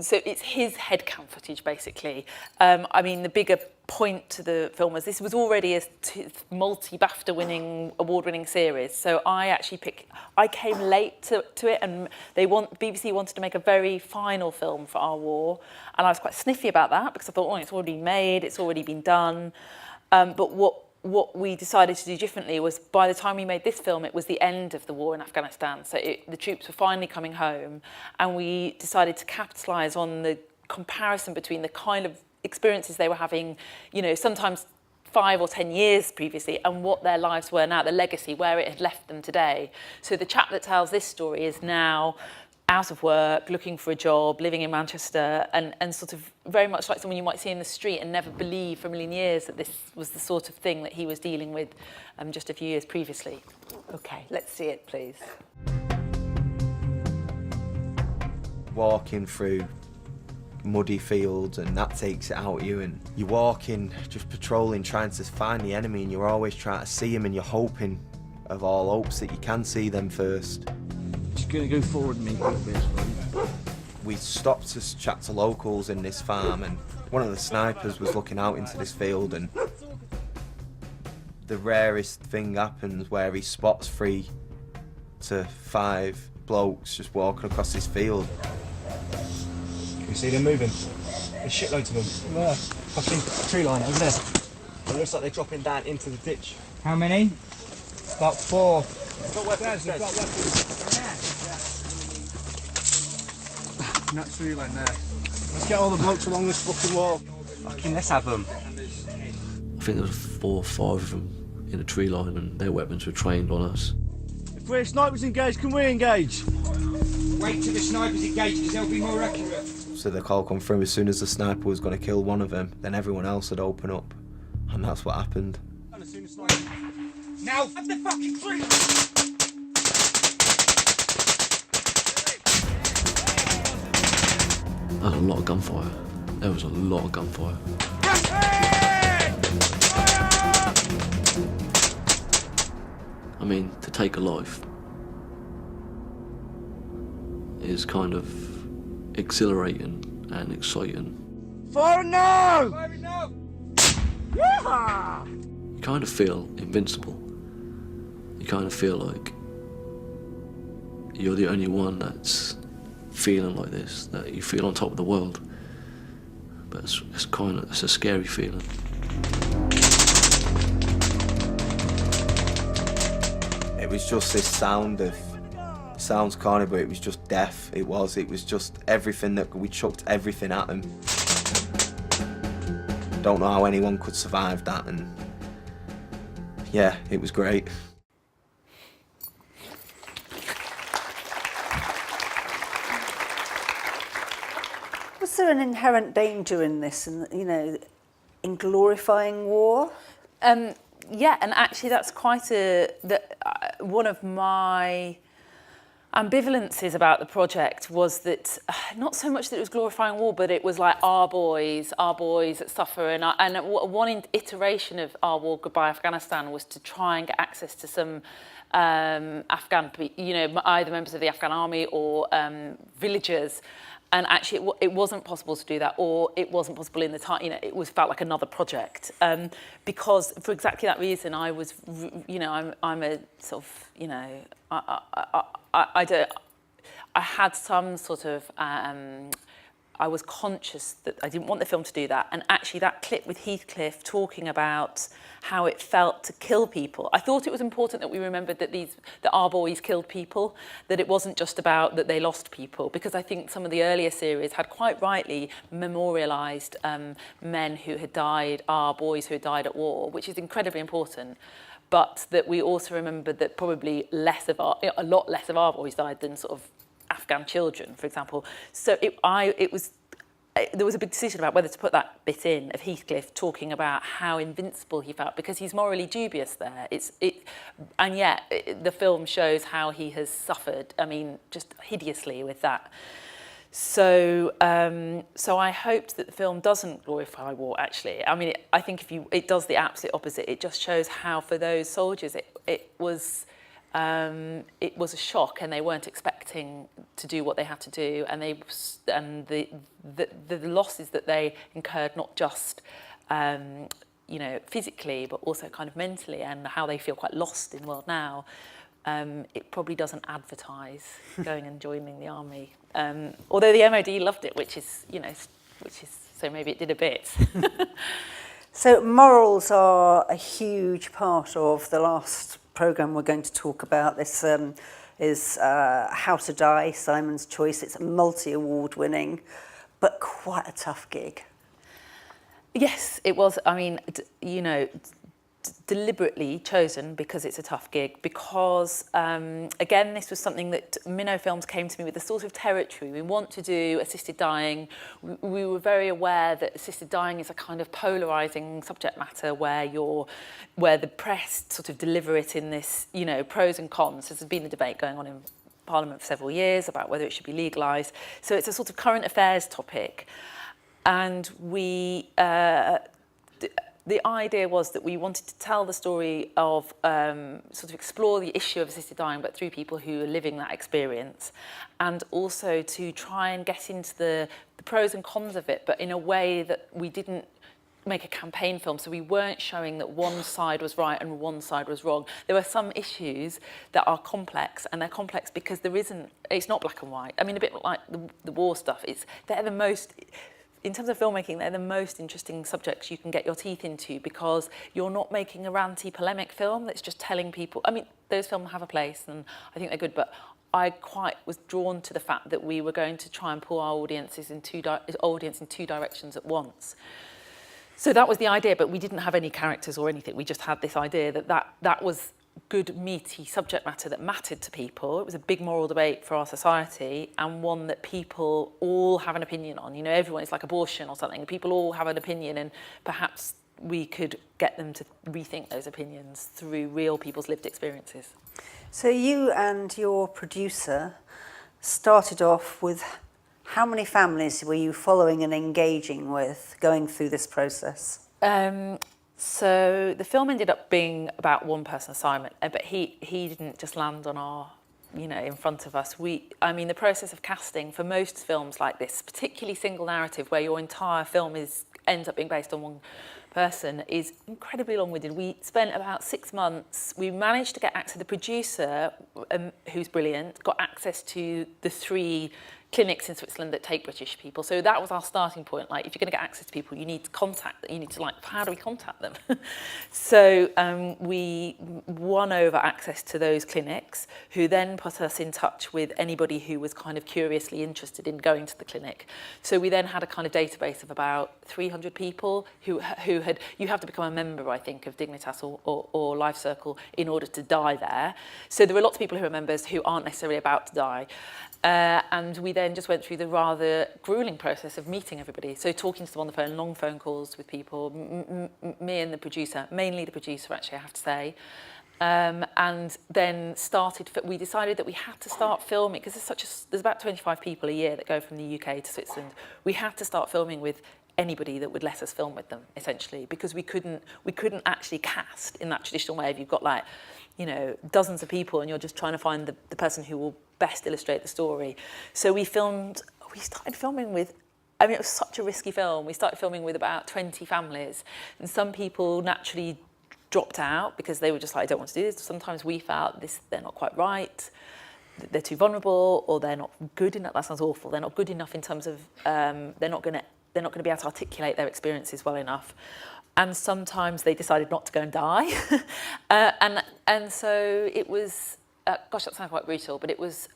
so it's his headcam footage, basically. I mean, the bigger point to the film was this was already a multi-BAFTA-winning, award-winning series. So I came late to it, and BBC wanted to make a very final film for Our War, and I was quite sniffy about that because I thought, oh, it's already made, it's already been done. But what we decided to do differently was, by the time we made this film, it was the end of the war in Afghanistan. So the troops were finally coming home, and we decided to capitalise on the comparison between the kind of experiences they were having, sometimes 5 or 10 years previously, and what their lives were now, the legacy, where it had left them today. So the chap that tells this story is now out of work, looking for a job, living in Manchester, and sort of very much like someone you might see in the street and never believe for a million years that this was the sort of thing that he was dealing with just a few years previously. Okay, let's see it, please. Walking through muddy fields, and that takes it out of you, and you're walking, just patrolling, trying to find the enemy, and you're always trying to see them, and you're hoping of all hopes that you can see them first. Just gonna go forward and make it best. We stopped to chat to locals in this farm, and one of the snipers was looking out into this field, and the rarest thing happens where he spots 3 to 5 blokes just walking across this field. Can you see them moving? There's shitloads of them. There. Fucking tree line over there. It looks like they're dropping down into the ditch. How many? About 4. They've got weapons. They've got weapons. That tree line there. Let's get all the blokes along this fucking wall. Fucking let's have them. I think there was 4 or 5 of them in a tree line, and their weapons were trained on us. If we're snipers engaged, can we engage? Wait till the snipers engage, because they'll be more accurate. So the call come through, as soon as the sniper was going to kill one of them, then everyone else would open up, and that's what happened. Now, at the fucking tree! There was a lot of gunfire. There was a lot of gunfire. I mean, to take a life is kind of exhilarating and exciting. Fire now! You kind of feel invincible. You kind of feel like you're the only one that's feeling like this, that you feel on top of the world. But it's a scary feeling. It was just this sound of, sounds corny, but it was just death. It was just everything that, we chucked everything at them. Don't know how anyone could survive that, and yeah, it was great. Was there an inherent danger in this, and in glorifying war? Yeah, and actually that's quite one of my ambivalences about the project was that not so much that it was glorifying war, but it was like our boys that suffer. And one iteration of Our War Goodbye Afghanistan was to try and get access to some Afghan, either members of the Afghan army or villagers. And actually, it wasn't possible to do that, or it wasn't possible in the time. It felt like another project, because for exactly that reason, I was, I'm a sort of, I had some sort of. I was conscious that I didn't want the film to do that, and actually, that clip with Heathcliff talking about how it felt to kill people. I thought it was important that we remembered that our boys killed people, that it wasn't just about that they lost people, because I think some of the earlier series had quite rightly memorialised men who had died, our boys who had died at war, which is incredibly important. But that we also remembered that probably a lot less of our boys died than sort of Afghan children, for example. So there was a big decision about whether to put that bit in of Heathcliff talking about how invincible he felt, because he's morally dubious there. And yet the film shows how he has suffered. I mean, just hideously with that. So I hoped that the film doesn't glorify war. Actually, I mean, I think it does the absolute opposite. It just shows how for those soldiers it was a shock, and they weren't expecting to do what they had to do, and the losses that they incurred, not just physically, but also kind of mentally, and how they feel quite lost in the world now. It probably doesn't advertise going and joining the army, although the MOD loved it, which is so maybe it did a bit. So morals are a huge part of the last programme we're going to talk about. This is How to Die, Simon's Choice. It's multi-award winning, but quite a tough gig. Yes, it was. I mean, deliberately chosen because it's a tough gig, because again, this was something that Minnow Films came to me with, the sort of territory. We want to do assisted dying. We were very aware that assisted dying is a kind of polarising subject matter where the press sort of deliver it in this, pros and cons. There's been a debate going on in Parliament for several years about whether it should be legalised. So it's a sort of current affairs topic. And the idea was that we wanted to tell the story of, sort of explore the issue of assisted dying, but through people who are living that experience, and also to try and get into the pros and cons of it, but in a way that we didn't make a campaign film, so we weren't showing that one side was right and one side was wrong. There were some issues that are complex, and they're complex because it's not black and white. I mean, a bit like the war stuff, they're the most... In terms of filmmaking, they're the most interesting subjects you can get your teeth into, because you're not making a ranty polemic film that's just telling people... I mean, those films have a place and I think they're good, but I quite was drawn to the fact that we were going to try and pull our audience in two directions at once. So that was the idea, but we didn't have any characters or anything. We just had this idea that was good, meaty subject matter that mattered to people. It was a big moral debate for our society, and one that people all have an opinion on. Everyone, it's like abortion or something. People all have an opinion, and perhaps we could get them to rethink those opinions through real people's lived experiences. So you and your producer started off with how many families were you following and engaging with going through this process? So the film ended up being about one person assignment, but he didn't just land on our, in front of us. The process of casting for most films like this, particularly single narrative where your entire film ends up being based on one person, is incredibly long-winded. We spent about 6 months. We managed to get access to the producer, who's brilliant, got access to the 3 clinics in Switzerland that take British people. So that was our starting point. Like, if you're going to get access to people, you need to how do we contact them? So we won over access to those clinics, who then put us in touch with anybody who was kind of curiously interested in going to the clinic. So we then had a kind of database of about 300 people who you have to become a member, I think, of Dignitas or Life Circle in order to die there. So there are lots of people who are members who aren't necessarily about to die. And we then just went through the rather grueling process of meeting everybody. So talking to them on the phone, long phone calls with people, me and the producer, mainly the producer actually, I have to say. And then we decided that we had to start filming, because there's about 25 people a year that go from the UK to Switzerland. We had to start filming with anybody that would let us film with them, essentially, because we couldn't actually cast in that traditional way. If you've got like, you know, dozens of people and you're just trying to find the person who will best illustrate the story. So we started filming with, I mean, it was such a risky film. We started filming with about 20 families, and some people naturally dropped out because they were just like, I don't want to do this. Sometimes we felt they're not quite right, they're too vulnerable, or they're not good enough. That sounds awful. They're not good enough in terms of they're not going to be able to articulate their experiences well enough. And sometimes they decided not to go and die. and so it was, gosh, that sounds quite brutal, but it was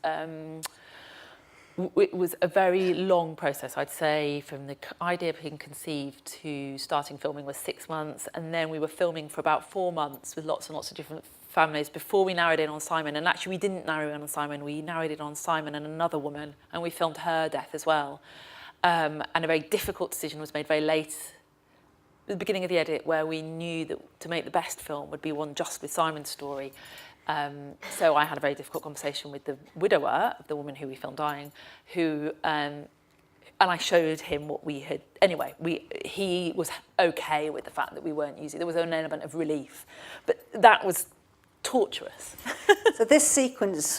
a very long process. I'd say from the idea of being conceived to starting filming was 6 months, and then we were filming for about 4 months with lots and lots of different families before we narrowed in on Simon. And actually we didn't narrow in on Simon, we narrowed in on Simon and another woman, and we filmed her death as well. And a very difficult decision was made very late at the beginning of the edit, where we knew that to make the best film would be one just with Simon's story. So I had a very difficult conversation with the widower of the woman who we filmed dying, and I showed him what we had. Anyway, he was okay with the fact that we weren't using. There was an element of relief, but that was torturous. So this sequence,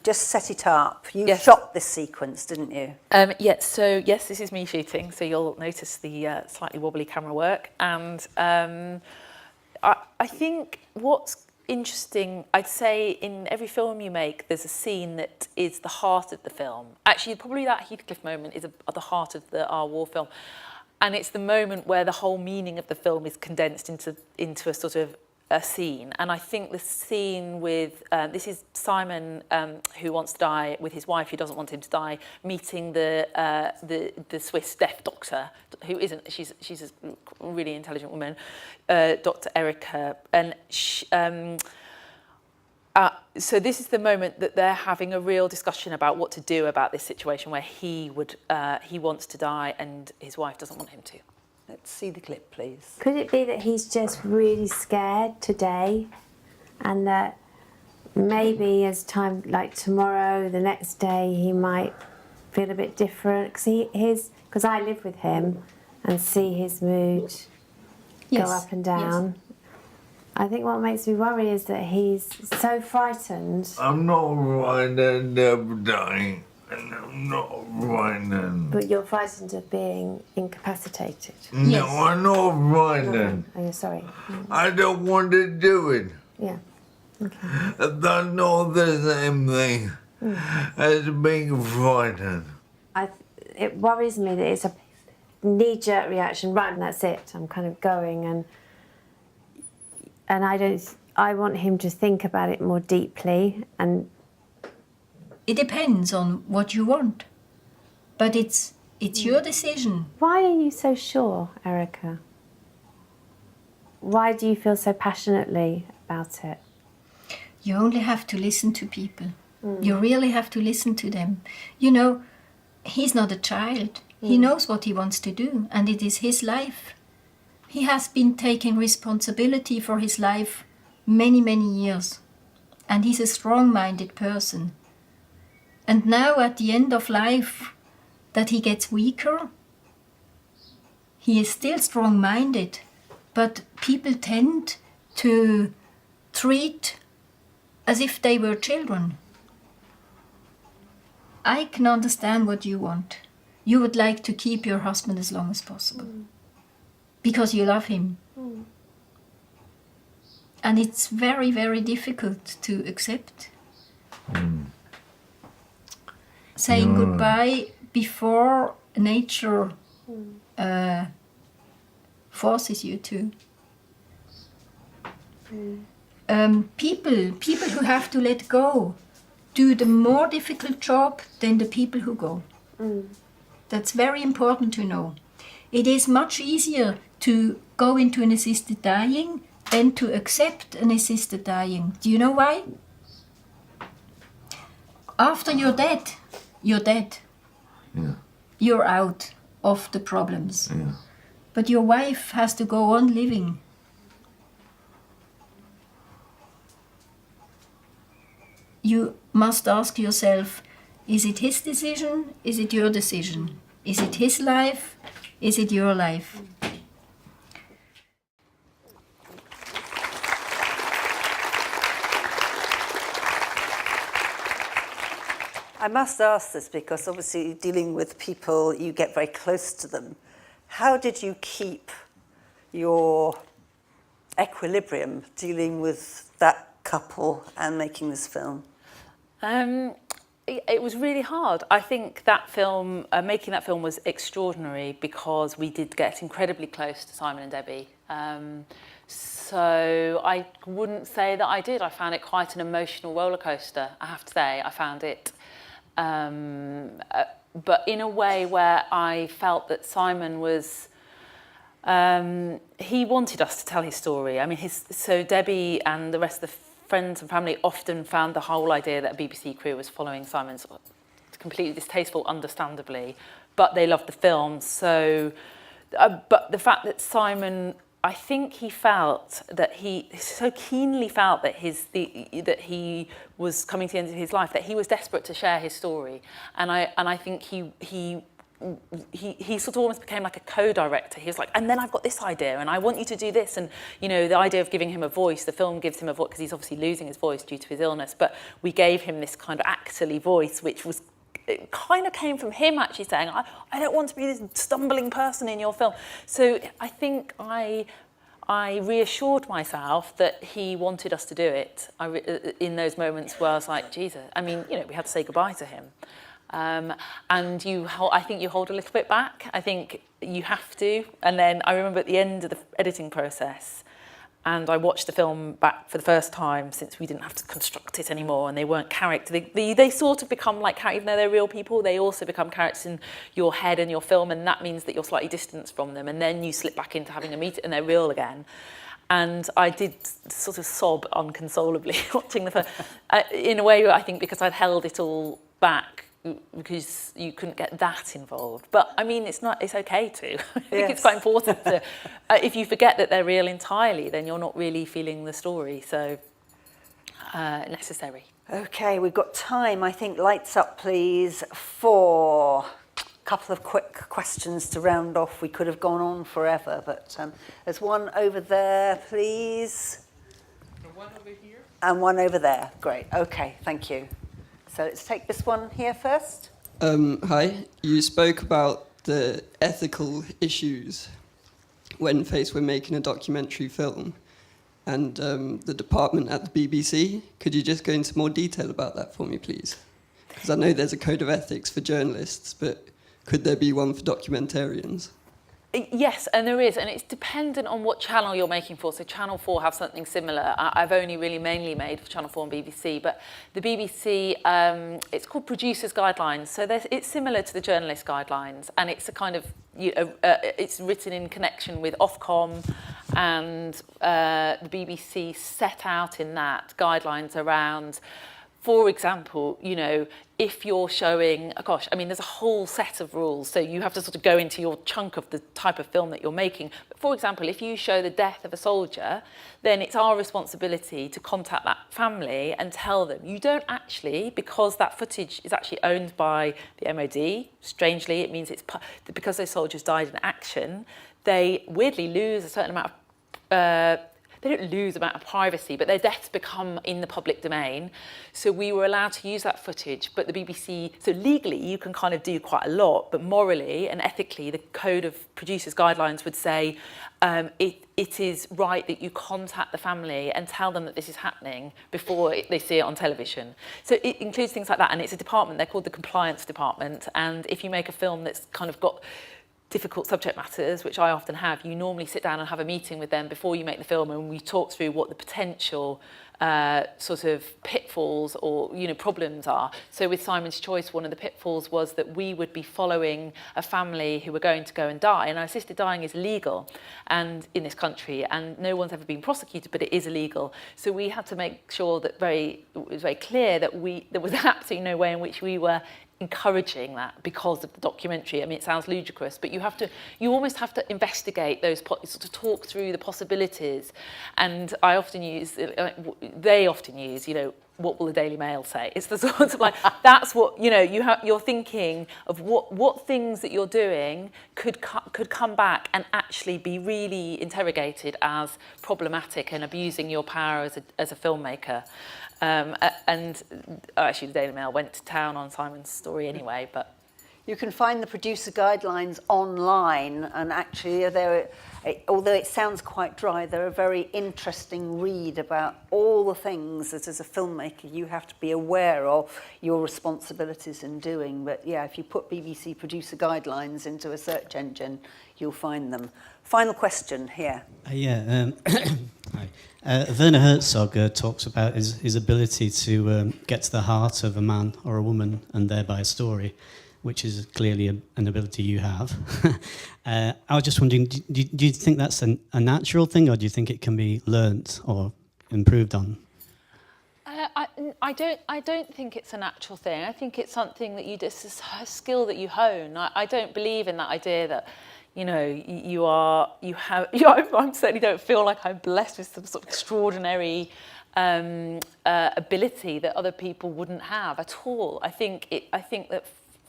just set it up. You shot this sequence, didn't you? Yes. So yes, this is me shooting. So you'll notice the slightly wobbly camera work, and I think what's interesting, I'd say in every film you make, there's a scene that is the heart of the film. Actually, probably that Heathcliff moment is at the heart of our war film. And it's the moment where the whole meaning of the film is condensed into a sort of a scene. And I think the scene with, this is Simon, who wants to die, with his wife who doesn't want him to die, meeting the Swiss death doctor, who isn't, she's a really intelligent woman, Dr. Erica. And so this is the moment that they're having a real discussion about what to do about this situation where he wants to die and his wife doesn't want him to. Let's see the clip, please. Could it be that he's just really scared today, and that maybe as time, like tomorrow, the next day, he might feel a bit different? Because I live with him and see his mood go up and down. Yes. I think what makes me worry is that he's so frightened. I'm not frightened of dying. And I'm not frightened. But you're frightened of being incapacitated? No, I'm not frightened. No. Oh, you're sorry. I don't want to do it. Yeah. Okay. That's not the same thing as being frightened. It worries me that it's a knee-jerk reaction, right, and that's it. I'm kind of going, and I want him to think about it more deeply. And it depends on what you want, but it's your decision. Why are you so sure, Erica? Why do you feel so passionately about it? You only have to listen to people. You really have to listen to them. You know, he's not a child. He knows what he wants to do, and it is his life. He has been taking responsibility for his life many, many years, and he's a strong-minded person. And now at the end of life, that he gets weaker, he is still strong-minded, but people tend to treat as if they were children. I can understand what you want. You would like to keep your husband as long as possible, because you love him. And it's very, very difficult to accept. Saying goodbye before nature forces you to. People who have to let go do the more difficult job than the people who go. That's very important to know. It is much easier to go into an assisted dying than to accept an assisted dying. Do you know why? After you're dead, you're dead. Yeah. You're out of the problems. Yeah. But your wife has to go on living. You must ask yourself, is it his decision? Is it your decision? Is it his life? Is it your life? I must ask this because obviously dealing with people, you get very close to them. How did you keep your equilibrium dealing with that couple and making this film? It was really hard. I think that film, making that film was extraordinary because we did get incredibly close to Simon and Debbie. So I wouldn't say that I did. I found it quite an emotional roller coaster, I have to say. I found it, but in a way where I felt that Simon was, he wanted us to tell his story. I mean, so Debbie and the rest of the friends and family often found the whole idea that a BBC crew was following Simon's completely distasteful, understandably, but they loved the film. So, but the fact that Simon, I think he felt that he so keenly felt that that he was coming to the end of his life, that he was desperate to share his story, and I think he sort of almost became like a co-director. He was like, and then I've got this idea, and I want you to do this, and you know, the idea of giving him a voice. The film gives him a voice because he's obviously losing his voice due to his illness, but we gave him this kind of actorly voice, which was. It kind of came from him actually saying, I don't want to be this stumbling person in your film. So I think I reassured myself that he wanted us to do it. In those moments where I was like, Jesus, I mean, you know, we had to say goodbye to him. And I think you hold a little bit back. I think you have to. And then I remember at the end of the editing process, and I watched the film back for the first time since we didn't have to construct it anymore, and they weren't characters. They sort of become like characters, even though they're real people, they also become characters in your head and your film, and that means that you're slightly distanced from them, and then you slip back into having a meeting and they're real again. And I did sort of sob unconsolably watching the film, in a way, I think, because I'd held it all back, because you couldn't get that involved. But I mean, it's okay to. I think it's quite important to, if you forget that they're real entirely, then you're not really feeling the story. So necessary. Okay, we've got time. I think lights up, please, for a couple of quick questions to round off. We could have gone on forever, but there's one over there, please. And one over here. And one over there. Great. Okay, thank you. So let's take this one here first. Hi, you spoke about the ethical issues when faced with making a documentary film and the department at the BBC. Could you just go into more detail about that for me, please? Because I know there's a code of ethics for journalists, but could there be one for documentarians? Yes, and there is, and it's dependent on what channel you're making for. So Channel 4 have something similar. I've only really mainly made for Channel 4 and BBC, but the BBC, it's called Producers Guidelines. So it's similar to the Journalist Guidelines, and it's a kind of, it's written in connection with Ofcom, and the BBC set out in that guidelines around, for example, you know, if you're showing, gosh, I mean, there's a whole set of rules, so you have to sort of go into your chunk of the type of film that you're making. But for example, if you show the death of a soldier, then it's our responsibility to contact that family and tell them. You don't actually, because that footage is actually owned by the MOD, strangely, it means it's because those soldiers died in action, they weirdly lose a certain amount of they don't lose amount of privacy, but their deaths become in the public domain. So we were allowed to use that footage, but the BBC, so legally you can kind of do quite a lot, but morally and ethically, the Code of Producers Guidelines would say it is right that you contact the family and tell them that this is happening before they see it on television. So it includes things like that, and it's a department, they're called the Compliance Department, and if you make a film that's kind of got difficult subject matters, which I often have, you normally sit down and have a meeting with them before you make the film, and we talk through what the potential sort of pitfalls or problems are. So with Simon's Choice, one of the pitfalls was that we would be following a family who were going to go and die, and assisted dying is illegal and in this country, and no one's ever been prosecuted, but it is illegal. So we had to make sure that it was very clear that there was absolutely no way in which we were encouraging that because of the documentary. I mean, it sounds ludicrous, but you almost have to investigate those, sort of talk through the possibilities. And they often use, what will the Daily Mail say? It's the sort of like, that's what, you're thinking of what things that you're doing could come back and actually be really interrogated as problematic and abusing your power as a filmmaker. And actually the Daily Mail went to town on Simon's story anyway, but you can find the producer guidelines online, and actually although it sounds quite dry, they're a very interesting read about all the things that as a filmmaker you have to be aware of your responsibilities in doing. But yeah, if you put BBC producer guidelines into a search engine, you'll find them. Final question here. Hi. Werner Herzog talks about his ability to get to the heart of a man or a woman and thereby a story, which is clearly an ability you have. I was just wondering, do you think that's a natural thing, or do you think it can be learnt or improved on? I don't think it's a natural thing. I think it's something that it's a skill that you hone. I don't believe in that idea that I certainly don't feel like I'm blessed with some sort of extraordinary ability that other people wouldn't have at all. I think that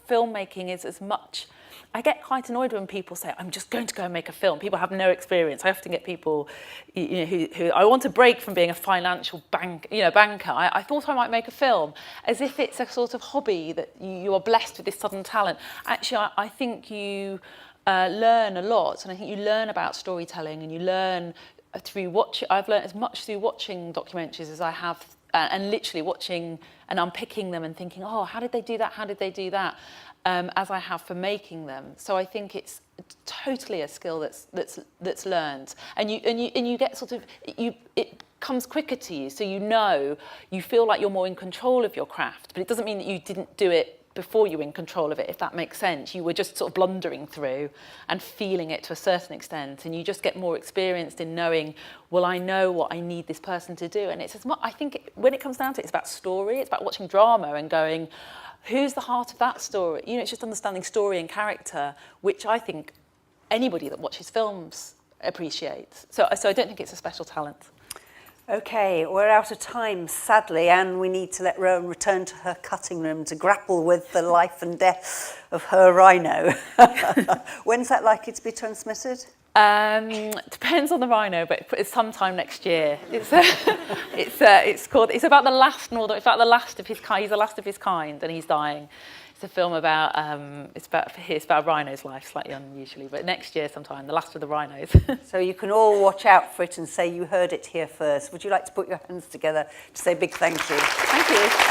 filmmaking is as much. I get quite annoyed when people say, I'm just going to go and make a film. People have no experience. I often get people who I want to break from being a financial banker. I thought I might make a film, as if it's a sort of hobby that you are blessed with this sudden talent. Actually, I think you learn a lot, and I think you learn about storytelling, and you learn through watching. I've learned as much through watching documentaries as I have, and literally watching and unpicking them and thinking, oh, how did they do that? How did they do that? As I have for making them. So I think it's totally a skill that's learned, and you get sort of it comes quicker to you. So you feel like you're more in control of your craft, but it doesn't mean that you didn't do it before you were in control of it, if that makes sense. You were just sort of blundering through and feeling it to a certain extent, and you just get more experienced in knowing, well, I know what I need this person to do. And it's as much, I think when it comes down to it, it's about story, it's about watching drama and going, who's the heart of that story? It's just understanding story and character, which I think anybody that watches films appreciates. So I don't think it's a special talent. Okay, we're out of time, sadly, and we need to let Rowan return to her cutting room to grapple with the life and death of her rhino. When's that likely to be transmitted? Depends on the rhino, but it's sometime next year. It's about the last Northern. In fact, the last of his kind. He's the last of his kind, and he's dying. It's a film about it's about a rhino's life, slightly unusually, but next year sometime, the last of the rhinos. So you can all watch out for it and say you heard it here first. Would you like to put your hands together to say a big thank you? Thank you.